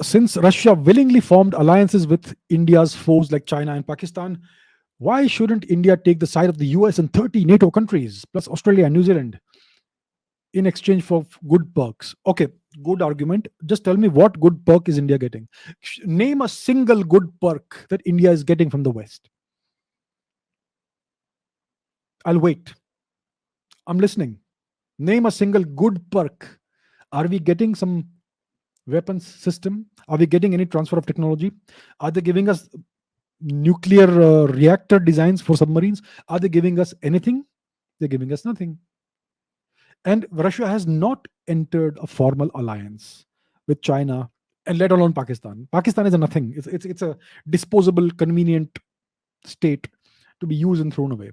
Since Russia willingly formed alliances with India's foes like China and Pakistan, why shouldn't India take the side of the US and 30 NATO countries, plus Australia and New Zealand, in exchange for good perks? Okay, good argument. Just tell me, what good perk is India getting? Name a single good perk that India is getting from the West. I'll wait. I'm listening. Name a single good perk. Are we getting some weapons system? Are we getting any transfer of technology? Are they giving us nuclear reactor designs for submarines? Are they giving us anything? They're giving us nothing. And Russia has not entered a formal alliance with China, and let alone Pakistan. Pakistan is a nothing. It's a disposable, convenient state to be used and thrown away.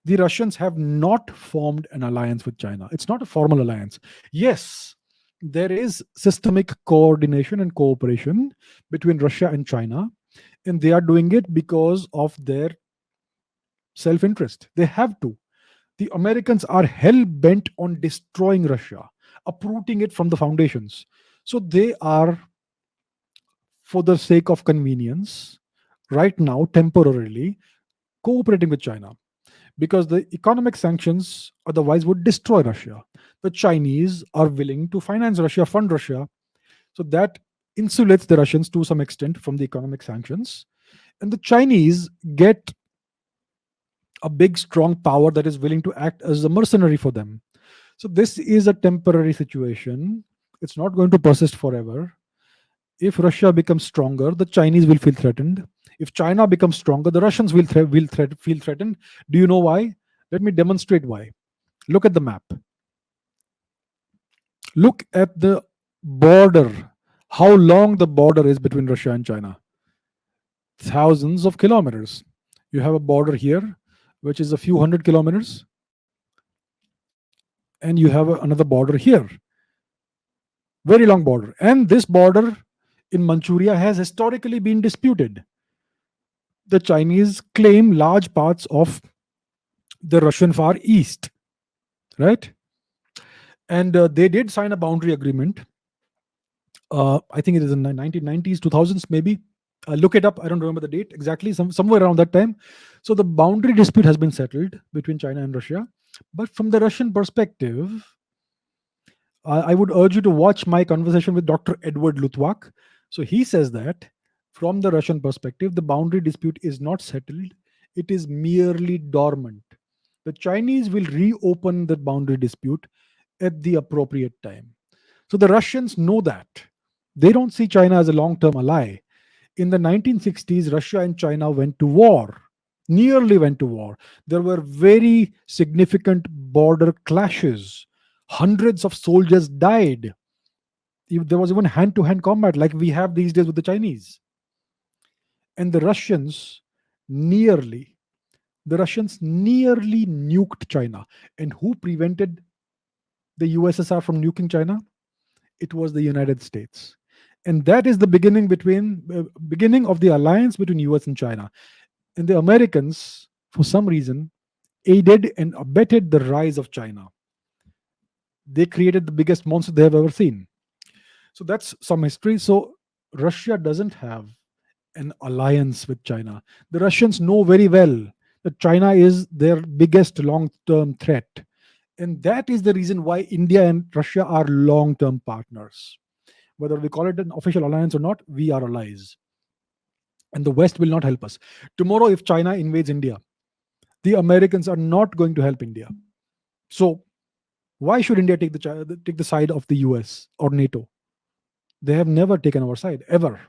The Russians have not formed an alliance with China. It's not a formal alliance. Yes, there is systemic coordination and cooperation between Russia and China, and they are doing it because of their self interest. They have to. The Americans are hell bent on destroying Russia, uprooting it from the foundations. So they are, for the sake of convenience, right now, temporarily, cooperating with China, because the economic sanctions otherwise would destroy Russia. The Chinese are willing to finance Russia, fund Russia, so that insulates the Russians to some extent from the economic sanctions. And the Chinese get a big, strong power that is willing to act as a mercenary for them. So this is a temporary situation. It's not going to persist forever. If Russia becomes stronger, the Chinese will feel threatened. If China becomes stronger, the Russians feel threatened. Do you know why? Let me demonstrate why. Look at the map. Look at the border. How long the border is between Russia and China? Thousands of kilometers. You have a border here, which is a few hundred kilometers, and you have another border here. Very long border. And this border in Manchuria has historically been disputed. The Chinese claim large parts of the Russian Far East, right? And they did sign a boundary agreement. I think it is in the 1990s, 2000s, maybe. Look it up. I don't remember the date exactly. Somewhere around that time. So the boundary dispute has been settled between China and Russia. But from the Russian perspective, I would urge you to watch my conversation with Dr. Edward Luttwak. So he says that from the Russian perspective, the boundary dispute is not settled, it is merely dormant. The Chinese will reopen the boundary dispute at the appropriate time. So the Russians know that. They don't see China as a long term ally. In the 1960s, Russia and China went to war, nearly went to war. There were very significant border clashes. Hundreds of soldiers died. There was even hand to hand combat like we have these days with the Chinese. And nearly, the Russians nearly nuked China. And who prevented the USSR from nuking China? It was the United States. And that is the beginning of the alliance between US and China. And the Americans, for some reason, aided and abetted the rise of China. They created the biggest monster they have ever seen. So that's some history. So Russia doesn't have an alliance with China. The Russians know very well that China is their biggest long term threat. And that is the reason why India and Russia are long term partners. Whether we call it an official alliance or not, we are allies. And the West will not help us. Tomorrow, if China invades India, the Americans are not going to help India. So, why should India take the side of the US or NATO? They have never taken our side, ever.